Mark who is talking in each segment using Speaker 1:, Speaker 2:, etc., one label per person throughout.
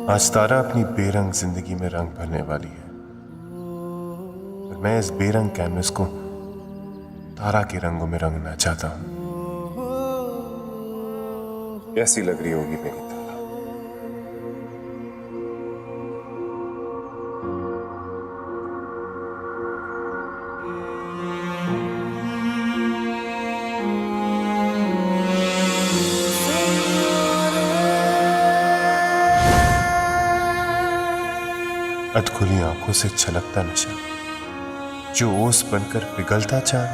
Speaker 1: आज तारा अपनी बेरंग जिंदगी में रंग भरने वाली है और मैं इस बेरंग कैनवस को तारा के रंगों में रंगना चाहता हूं। कैसी लग रही होगी मेरी तारा? अधखुली आंखों से छलकता नशा, जो ओस बनकर पिघलता चांद,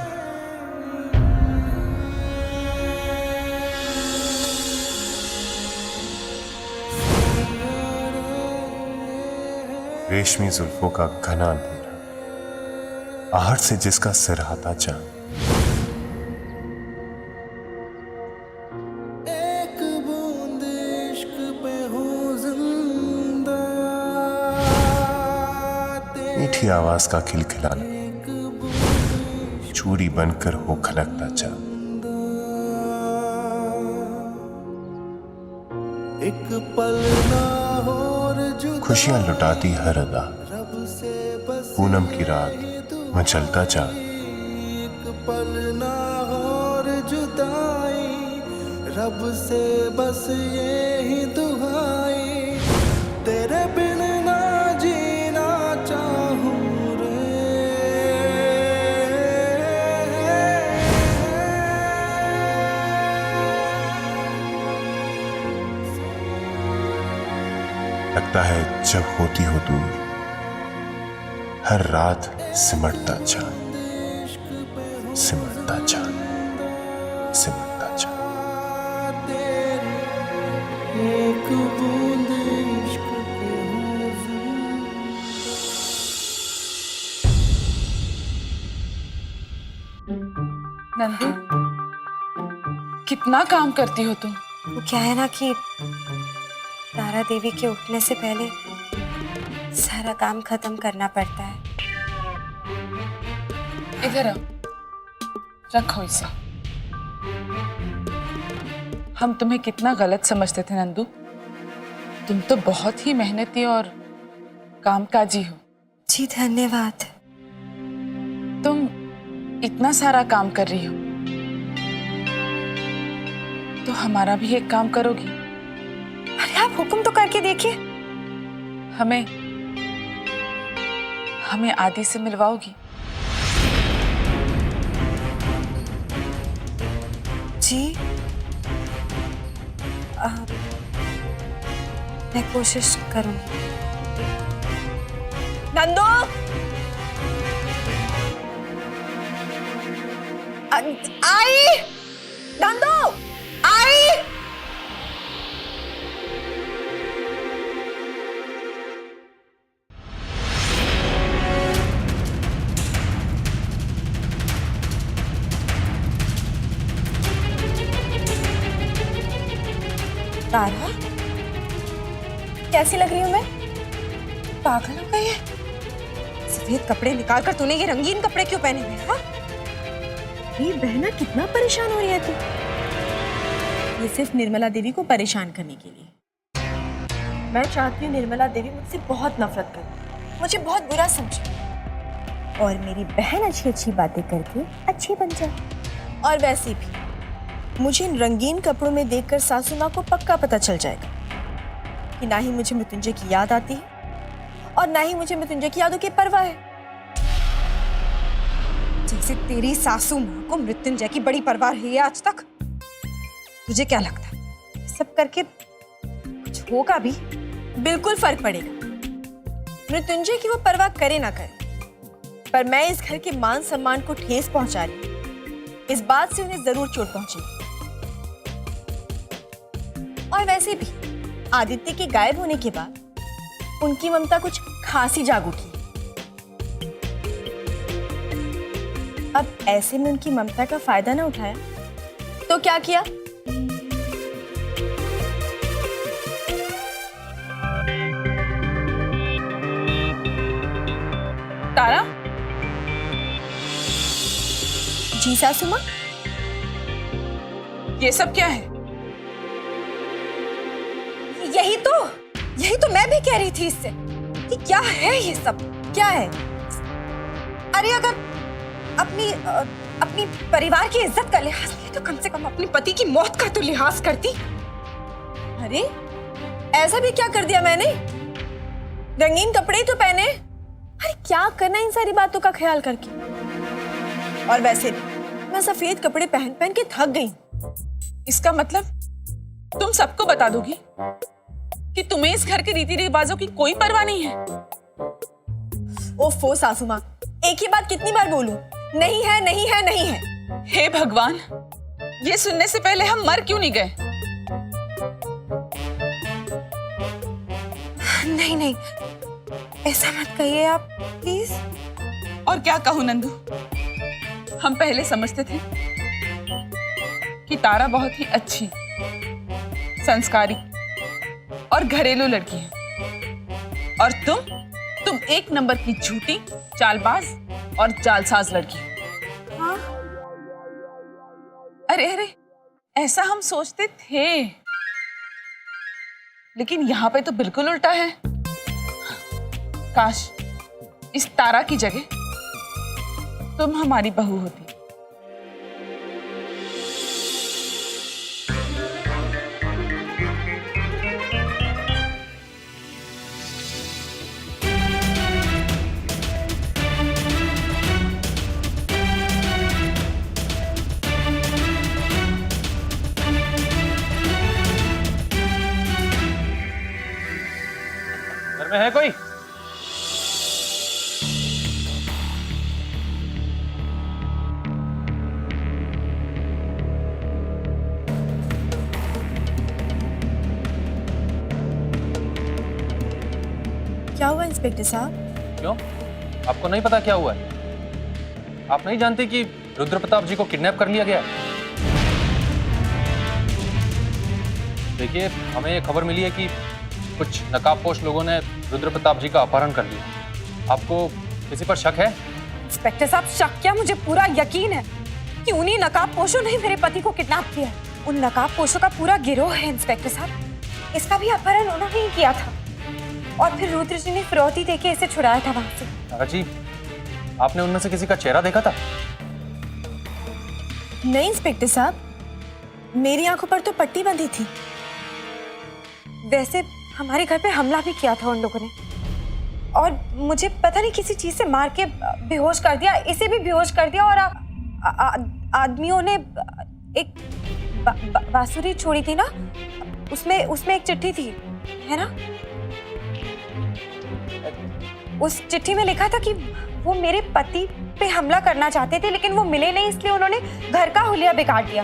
Speaker 1: रेशमी जुल्फों का घना अंधेरा, आहट से जिसका सिरहाता चांद, मीठी आवाज का खिलखिलाना, चूड़ी बनकर हो खनकता चांद,
Speaker 2: एक पल ना और
Speaker 1: खुशियां लुटाती हर अदा, पूनम की रात मचलता चांद,
Speaker 2: एक पल ना और जुदाई, रब से बस ये ही दुआई, तेरे बिन ना जीना चाहूं रे।
Speaker 1: लगता है जब होती हो दूर, हर रात सिमटता चांद, सिमटता चांद, सिमटता चांद।
Speaker 2: तेरी एक बूंद इश्क पे हो जिंदा।
Speaker 3: नंदू, कितना काम करती हो तुम?
Speaker 4: वो क्या है ना कि तारा देवी के उठने से पहले सारा काम खत्म करना पड़ता है।
Speaker 3: इधर आओ, रखो इसे। हम तुम्हें कितना गलत समझते थे नंदू। तुम तो बहुत ही मेहनती और कामकाजी हो।
Speaker 4: जी धन्यवाद।
Speaker 3: तुम इतना सारा काम कर रही हो तो हमारा भी एक काम करोगी?
Speaker 4: अरे आप हुक्म तो करके देखिए।
Speaker 3: हमें हमें आदि से मिलवाओगी?
Speaker 4: जी मैं कोशिश करूंगी। नंदू, आई नंदू, आई। तारा, कैसी लग रही हूँ मैं? पागल हो गई है? सफेद कपड़े निकाल कर तूने ये रंगीन कपड़े क्यों पहने हुए हैं?
Speaker 5: ये बहना कितना परेशान हो रही है तू? ये सिर्फ निर्मला देवी को परेशान करने के लिए। मैं चाहती हूँ निर्मला देवी मुझसे बहुत नफरत करे,
Speaker 4: मुझे बहुत बुरा समझे
Speaker 5: और मेरी बहन अच्छी अच्छी बातें करके अच्छी बन जाए। और वैसे भी मुझे इन रंगीन कपड़ों में देखकर सासू माँ को पक्का पता चल जाएगा कि ना ही मुझे मृत्युंजय की याद आती है और ना ही मुझे मृत्युंजय की यादों की परवाह है।
Speaker 4: जैसे तेरी सासू माँ को मृत्युंजय की बड़ी परवाह है आज तक। तुझे क्या लगता है सब करके कुछ होगा भी?
Speaker 5: बिल्कुल फर्क पड़ेगा। मृत्युंजय की वो परवाह करे ना करे, पर मैं इस घर के मान सम्मान को ठेस पहुंचा रही हूं, इस बात से उन्हें जरूर चोट पहुंचेगी। और वैसे भी आदित्य के गायब होने के बाद उनकी ममता कुछ खासी जाग उठी। अब ऐसे में उनकी ममता का फायदा ना उठाया तो क्या किया?
Speaker 3: तारा,
Speaker 5: जी सासू माँ।
Speaker 3: ये सब क्या है?
Speaker 4: यही तो मैं भी कह रही थी इससे कि क्या है ये सब, क्या है? अरे अगर अपनी परिवार की इज्जत का लिहाज किया तो कम से कम अपने पति की मौत का तो लिहाज करती।
Speaker 5: अरे ऐसा भी क्या कर दिया मैंने? रंगीन कपड़े ही तो पहने। अरे क्या करना इन सारी बातों का ख्याल करके। और वैसे भी मैं सफेद कपड़े पहन पहन के थक गई।
Speaker 3: इसका मतलब तुम सबको बता दोगी कि तुम्हें इस घर के रीति रिवाजों की कोई परवाह नहीं है?
Speaker 5: ओफो सासू माँ, एक ही बात कितनी बार बोलूं? नहीं है, नहीं है, नहीं है।
Speaker 3: हे भगवान, ये सुनने से पहले हम मर क्यों नहीं गए?
Speaker 4: नहीं नहीं, ऐसा मत कहिए आप प्लीज।
Speaker 3: और क्या कहूं नंदू, हम पहले समझते थे कि तारा बहुत ही अच्छी, संस्कारी और घरेलू लड़की है, और तुम एक नंबर की झूठी, चालबाज और जालसाज लड़की।
Speaker 5: हाँ?
Speaker 3: अरे ऐसा हम सोचते थे, लेकिन यहाँ पे तो बिल्कुल उल्टा है। काश इस तारा की जगह तुम हमारी बहू होती।
Speaker 6: घर में है कोई?
Speaker 5: क्या हुआ इंस्पेक्टर साहब?
Speaker 6: क्यों? आपको नहीं पता क्या हुआ है? आप नहीं जानते कि रुद्र प्रताप जी को किडनैप कर लिया गया है? देखिए, हमें ये खबर मिली है कि कुछ नकाबपोश लोगों ने रुद्र प्रताप जी का अपहरण कर लिया। आपको किसी पर शक है?
Speaker 4: इंस्पेक्टर साहब, शक क्या, मुझे पूरा यकीन है कि उन्हीं नकाबपोशों ने मेरे पति को किडनैप किया है। उन नकाबपोशों का पूरा गिरोह है इंस्पेक्टर साहब। इसका भी अपहरण उन्होंने ही किया था और फिर रुद्र जी ने फिरौती देके इसे छुड़ाया था वहां से।
Speaker 6: तारा जी, आपने उनमें से किसी का चेहरा देखा था?
Speaker 5: नहीं इंस्पेक्टर साहब, मेरी आंखों पर तो पट्टी बंधी थी।
Speaker 4: वैसे हमारे घर पे हमला भी किया था उन लोगों ने, और मुझे पता नहीं किसी चीज से मार के बेहोश कर दिया, इसे भी बेहोश कर दिया। और आदमियों ने एक बांसुरी छोड़ी थी ना, उसमें एक चिट्ठी थी, है ना? उस चिट्ठी में लिखा था कि वो मेरे पति पे हमला करना चाहते थे, लेकिन वो मिले नहीं, इसलिए उन्होंने घर का हुलिया बिगाड़ दिया।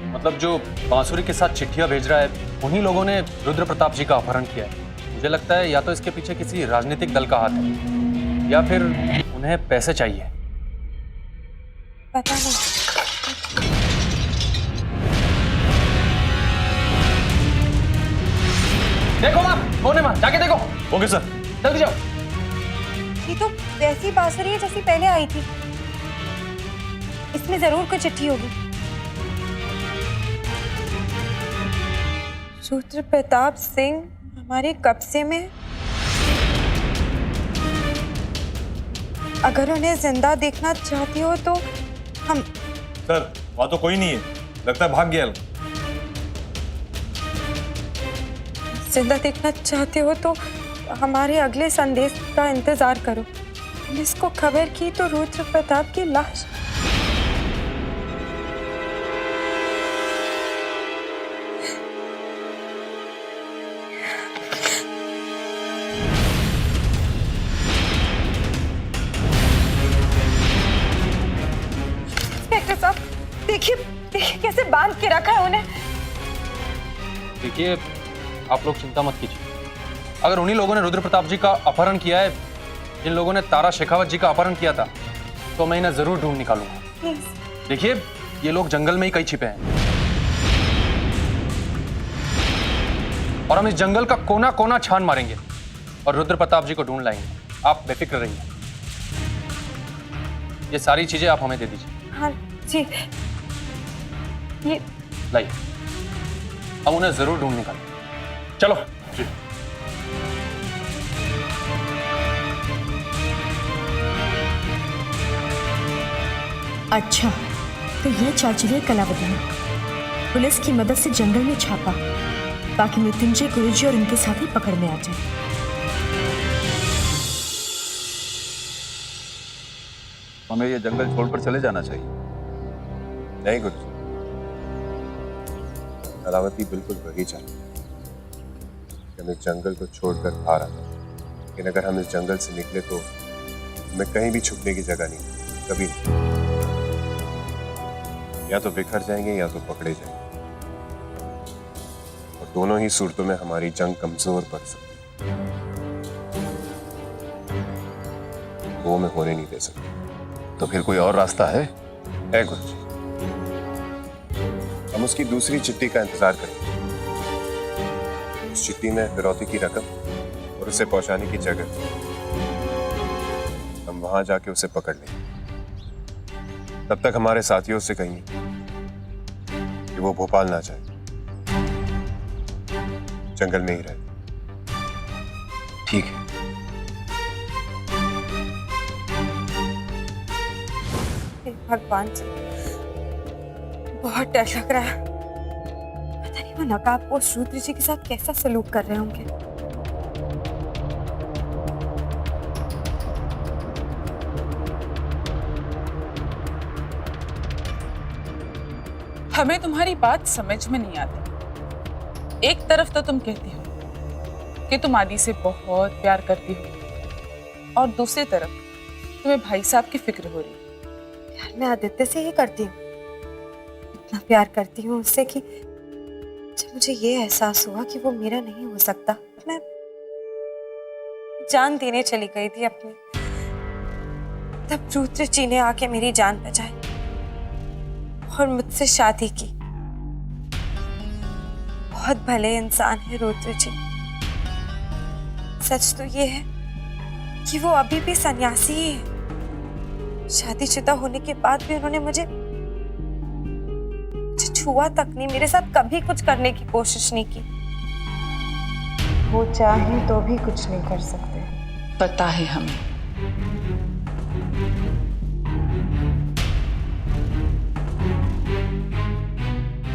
Speaker 6: मतलब जो बांसुरी के साथ चिट्ठियां भेज रहा है, उन्हीं लोगों ने रुद्र प्रताप जी का अपहरण किया है। मुझे लगता है या तो इसके पीछे किसी राजनीतिक दल का हाथ है, या फिर उन्हें पैसे चाहिए।
Speaker 4: पता नहीं।
Speaker 6: देखो माँ, कोने माँ, जाके देखो। ओके सर, जल्दी जाओ।
Speaker 4: ये तो वैसी बांसुरी है जैसी पहले आई थी। इसमें जरूर कोई चिट्ठी होगी। रुद्र प्रताप सिंह हमारे कब्जे में। अगर उन्हें जिंदा देखना चाहती हो तो हम।
Speaker 7: सर, वहाँ तो कोई नहीं है, लगता है भाग गया।
Speaker 4: जिंदा देखना चाहते हो तो हमारे अगले संदेश का इंतजार करो। पुलिस को खबर की तो रुद्र प्रताप की लाश। इंस्पेक्टर साहब, देखिए कैसे बांध के रखा है उन्हें।
Speaker 6: देखिए, आप लोग चिंता मत कीजिए। अगर उन्हीं लोगों ने रुद्र प्रताप जी का अपहरण किया है, जिन लोगों ने तारा शेखावत जी का अपहरण किया था, तो मैं इन्हें जरूर ढूंढ निकालूंगा। देखिए, ये लोग जंगल में ही कहीं छिपे हैं, और हम इस जंगल का कोना कोना छान मारेंगे और रुद्र प्रताप जी को ढूंढ लाएंगे। आप बेफिक्र रहिए। ये सारी चीजें आप हमें दे दीजिए।
Speaker 4: हाँ जी, ये
Speaker 6: लाइए, हम उन्हें जरूर ढूंढ निकालेंगे। चलो।
Speaker 5: अच्छा, तो ये चाल चली है कलावती ने। पुलिस की मदद से जंगल में छापा ताकि मृत्युंजय गुरुजी और उनके साथी पकड़ में आ जाए।
Speaker 8: हमें ये जंगल छोड़कर चले जाना चाहिए।
Speaker 1: नहीं गुरु, कलावती बिल्कुल वही चाहती है कि हम इस जंगल को छोड़कर बाहर आ जाए। लेकिन अगर हम इस जंगल से निकले तो हमें कहीं भी छुपने की जगह नहीं, कभी नहीं। या तो बिखर जाएंगे या तो पकड़े जाएंगे, और दोनों ही सूरतों में हमारी जंग कमजोर पड़ सकती है। वो मैं होने नहीं दे सकता।
Speaker 8: तो फिर कोई और रास्ता है?
Speaker 1: है गुरुजी, हम उसकी दूसरी चिट्ठी का इंतजार करेंगे। उस चिट्ठी में फिरौती की रकम और उसे पहुंचाने की जगह, हम वहां जाके उसे पकड़ लेंगे। तब तक हमारे साथियों से कहिए कि वो भोपाल ना जाए, जंगल में ही रहे।
Speaker 8: ठीक है।
Speaker 4: हे भगवान जी, बहुत डर लग रहा है। पता नहीं वो नकाबपोश रुद्र जी के साथ कैसा सलूक कर रहे होंगे।
Speaker 3: हमें तुम्हारी बात समझ में नहीं आती। एक तरफ तो तुम कहती हो कि तुम आदि से बहुत प्यार करती हो, और दूसरी तरफ तुम्हें भाई साहब की फिक्र हो रही है।
Speaker 4: प्यार मैं आदित्य से ही करती हूँ, इतना प्यार करती हूँ उससे कि जब मुझे ये एहसास हुआ कि वो मेरा नहीं हो सकता, मैं जान देने चली गई थी अपनी। तब रुद्र जी ने आके मेरी जान बचाई और मुझसे शादी की। बहुत भले इंसान है रुद्र जी। सच तो ये है कि वो अभी भी सन्यासी ही है। शादीशुदा होने के बाद भी उन्होंने मुझे छुआ तक नहीं, मेरे साथ कभी कुछ करने की कोशिश नहीं की। वो चाहे तो भी कुछ नहीं कर सकते।
Speaker 3: पता है हमें।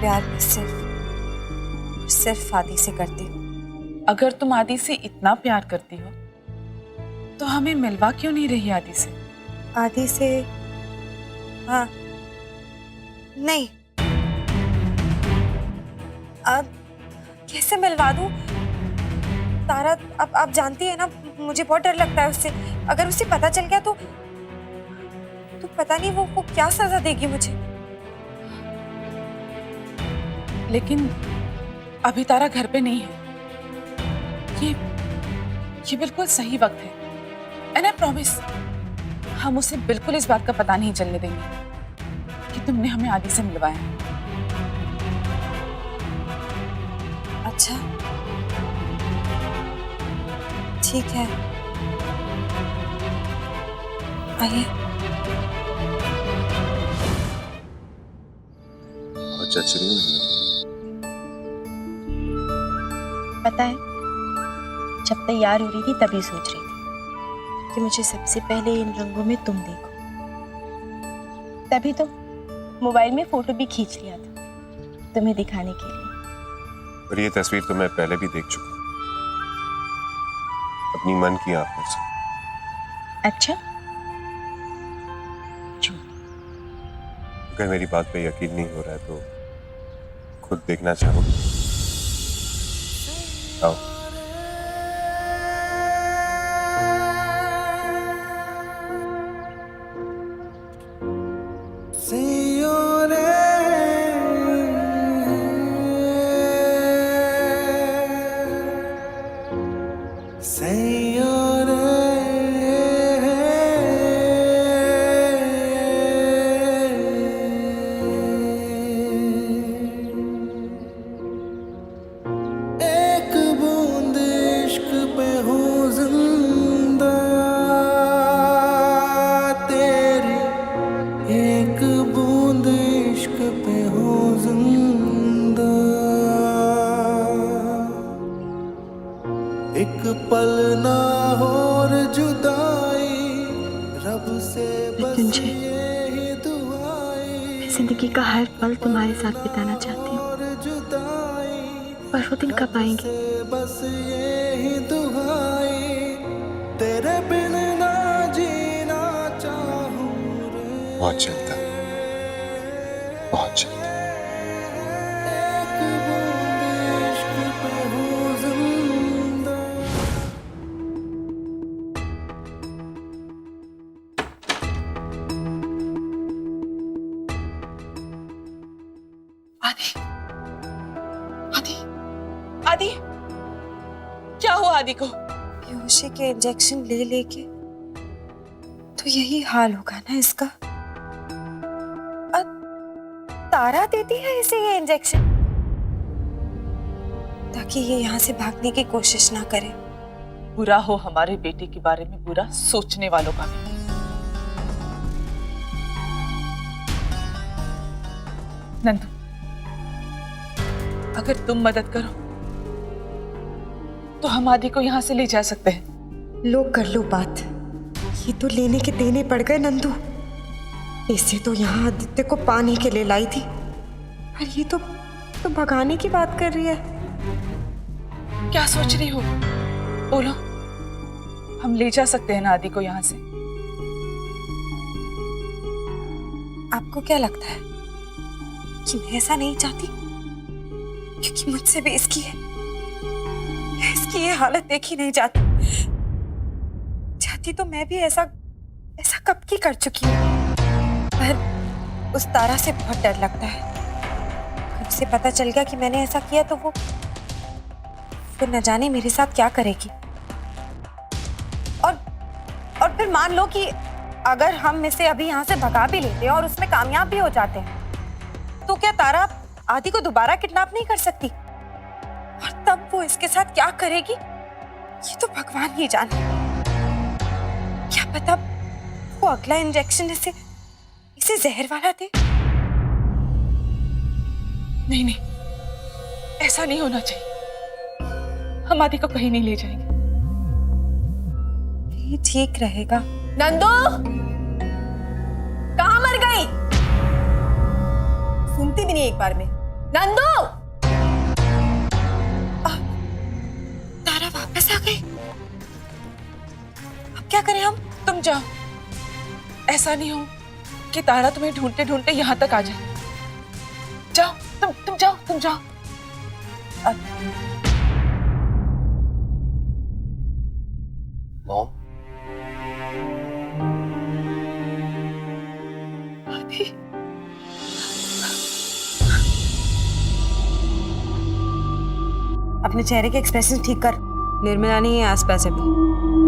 Speaker 4: प्यार मैं सिर्फ आदि से करती हूँ।
Speaker 3: अगर तुम आदि से इतना प्यार करती हो तो हमें मिलवा क्यों नहीं रही आदि से?
Speaker 4: आदि से? हाँ, नहीं। अब कैसे मिलवा दूं? तारा अब आप जानती है ना, मुझे बहुत डर लगता है उससे। अगर उसे पता चल गया तो पता नहीं वो क्या सजा देगी मुझे।
Speaker 3: लेकिन अभी तारा घर पे नहीं है। ये बिल्कुल सही वक्त है। एंड आई प्रॉमिस, हम उसे बिल्कुल इस बात का पता नहीं चलने देंगे कि तुमने हमें आदि से मिलवाया है।
Speaker 4: अच्छा, ठीक है, आइए।
Speaker 1: बहुत जच रही हूँ।
Speaker 5: पता है, जब तैयार हो रही थी तभी सोच रही थी कि मुझे सबसे पहले इन रंगों में तुम देखो। तभी तो मोबाइल में फोटो भी खींच लिया था तुम्हें दिखाने के लिए।
Speaker 1: और ये तस्वीर तो मैं पहले भी देख चुका हूँ, अपनी मन की आंखों से।
Speaker 5: अच्छा,
Speaker 1: अगर मेरी बात पे यकीन नहीं हो रहा है तो खुद देखना चाहो? आओ।
Speaker 2: एक बूंद इश्क पे हूँ जिंदा तेरी, एक बूंद इश्क पे हूँ जिंदा। ना हो और जुदाई, रब से बस
Speaker 9: मृत्युंजय,
Speaker 2: यही दुआई,
Speaker 9: मैं जिंदगी का हर पल तुम्हारे साथ बिताना चाहती हूँ,
Speaker 2: और जुदाई,
Speaker 9: पर वो दिन कब आएंगे?
Speaker 2: से बस यही दुआई, तेरे बिन ना जीना चाहूं रे।
Speaker 1: बहुत जल्द, बहुत जल्द।
Speaker 2: एक बूंद इश्क पे हूँ जिंदा।
Speaker 3: आदि, आदि, आदि, क्या हुआ आदि को?
Speaker 4: बेहोशी के इंजेक्शन ले लेके तो यही हाल होगा ना इसका। तारा देती है इसे ये इंजेक्शन ताकि ये यहाँ से भागने की कोशिश ना करे।
Speaker 3: बुरा हो हमारे बेटे के बारे में बुरा सोचने वालों का भी। नंदू, अगर तुम मदद करो तो हम आदि को यहाँ से ले जा सकते हैं।
Speaker 4: लो कर लो बात, ये तो लेने के देने पड़ गए नंदू। इसे तो यहाँ आदित्य को पाने के लिए लाई थी, पर ये तो भगाने की बात कर रही है।
Speaker 3: क्या सोच रही हो? बोलो, हम ले जा सकते हैं ना आदि को यहाँ से?
Speaker 4: आपको क्या लगता है कि मैं ऐसा नहीं चाहती? क्योंकि मुझसे भी इसकी ये हालत देखी नहीं जाती। चाहती तो मैं भी ऐसा कब की कर चुकी हूँ, पर उस तारा से बहुत डर लगता है। अगर उसे पता चल गया कि मैंने ऐसा किया तो वो न जाने मेरे साथ क्या करेगी। और फिर मान लो कि अगर हम इसे अभी यहाँ से भगा भी लेते हैं और उसमें कामयाब भी हो जाते हैं, तो क्या तारा आदि को दोबारा किडनैप नहीं कर सकती? और तब वो इसके साथ क्या करेगी ये तो भगवान ही जाने। क्या पता वो अगला इंजेक्शन इसे जहर वाला दे।
Speaker 3: नहीं नहीं, ऐसा नहीं होना चाहिए। हम आदि को कहीं नहीं ले जाएंगे।
Speaker 4: ये ठीक रहेगा।
Speaker 5: नंदू, कहाँ मर गई? सुनती भी नहीं एक बार में। नंदू,
Speaker 4: तारा वापस आ गई। अब क्या करें हम?
Speaker 3: तुम जाओ, ऐसा नहीं हो कि तारा तुम्हें ढूंढते ढूंढते यहाँ तक आ जाए। जाओ, तुम जाओ, तुम जाओ।
Speaker 6: मॉम,
Speaker 3: आदि,
Speaker 4: अपने चेहरे के एक्सप्रेशन ठीक कर। निर्मला नहीं है आसपास अभी।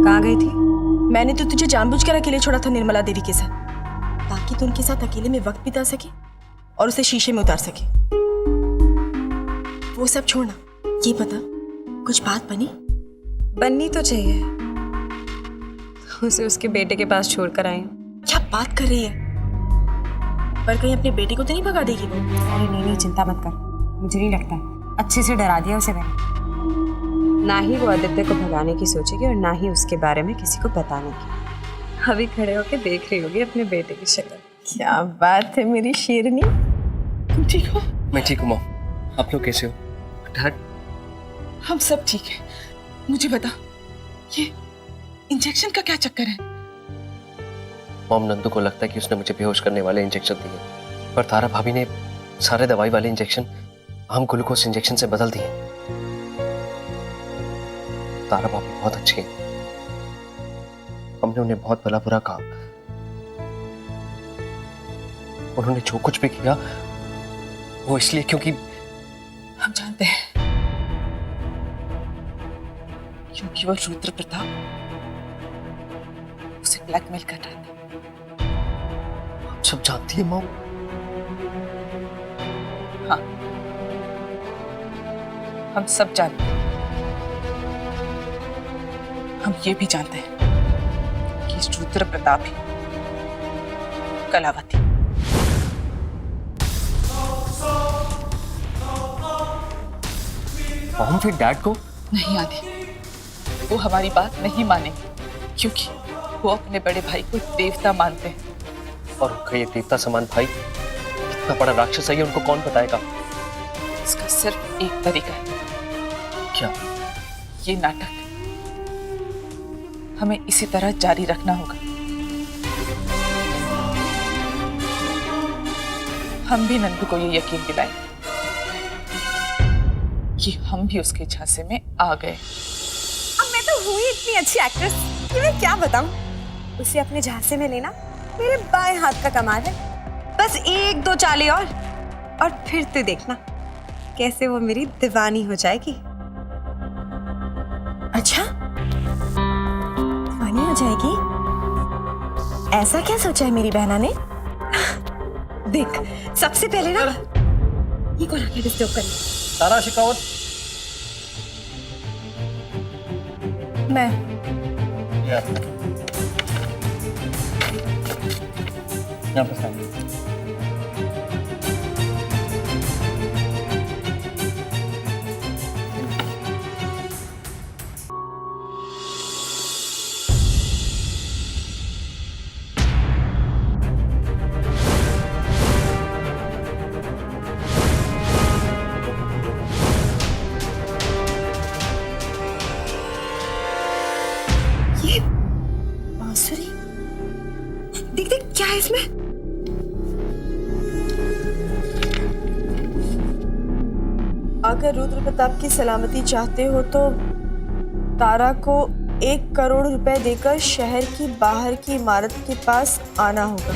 Speaker 4: कहाँ गई थी?
Speaker 5: मैंने तो तुझे जानबूझकर अकेले छोड़ा था निर्मला देवी के साथ, ताकि तू उनके साथ अकेले में वक्त बिता सके और उसे शीशे में उतार सके। वो सब छोड़ना, ये बता कुछ बात
Speaker 4: बननी तो चाहिए। उसे उसके बेटे के पास छोड़कर आई हूँ।
Speaker 5: क्या बात कर रही है? पर कहीं अपने बेटे को तो नहीं भगा देगी वो?
Speaker 4: अरे नहीं, चिंता मत कर। मुझे नहीं लगता, अच्छे से डरा दिया उसे मैंने। ना ही वो आदित्य को भगाने की सोचेगी और ना ही उसके बारे में किसी को बताने की। अभी खड़े होके देख रही होगी अपने बेटे की शक्ल। क्या बात है मेरी शेरनी।
Speaker 3: तुम ठीक हो?
Speaker 10: मैं ठीक हूँ मॉम, आप लोग कैसे हो? डैड?
Speaker 3: हम सब ठीक है। मुझे बता, ये इंजेक्शन का क्या चक्कर है?
Speaker 10: मॉम, नंदू को लगता है कि उसने मुझे बेहोश करने वाले इंजेक्शन दिए, पर तारा भाभी ने सारे दवाई वाले इंजेक्शन हम ग्लूकोज इंजेक्शन से बदल दिए। तारा भाभी बहुत अच्छी है, हमने उन्हें बहुत भला बुरा कहा। उन्होंने जो कुछ भी किया वो इसलिए क्योंकि
Speaker 3: हम जानते हैं, क्योंकि वो रुद्र प्रताप उसे ब्लैकमेल कर रहा था।
Speaker 10: आप सब जानती है मॉम।
Speaker 3: हाँ, हम सब जानते हैं। हम ये भी जानते हैं कि इस रुद्र प्रताप ही कलावती।
Speaker 10: मॉम, फिर डैड को?
Speaker 3: नहीं आदि, वो हमारी बात नहीं मानेंगे, क्योंकि वो अपने बड़े भाई को देवता मानते हैं।
Speaker 10: और उनका ये देवता समान भाई कितना बड़ा राक्षस है ये उनको कौन बताएगा?
Speaker 3: इसका सिर्फ एक तरीका है।
Speaker 10: क्या?
Speaker 3: ये नाटक हमें इसी तरह जारी रखना होगा। हम भी नंदू को ये यकीन दिलाएं कि हम भी उसके झांसे में आ गए।
Speaker 4: अब मैं तो हुई इतनी अच्छी एक्ट्रेस कि मैं क्या बताऊं। उसे अपने झांसे में लेना मेरे बाएं हाथ का कमाल है। बस एक दो चालें और फिर तो देखना कैसे वो मेरी दीवानी हो जाएगी।
Speaker 5: अच्छा, दीवानी हो जाएगी? ऐसा क्या सोचा है मेरी बहना ने?
Speaker 4: देख, सबसे पहले ना ये कौन आके डिस्टर्ब कर?
Speaker 6: तारा शेखावत,
Speaker 5: मैं
Speaker 6: यहाँ पे साइन।
Speaker 4: ये बांसुरी, देख देख क्या है इसमें।
Speaker 5: अगर रुद्र प्रताप की सलामती चाहते हो तो तारा को 1 करोड़ रुपए देकर शहर की बाहर की इमारत के पास आना होगा।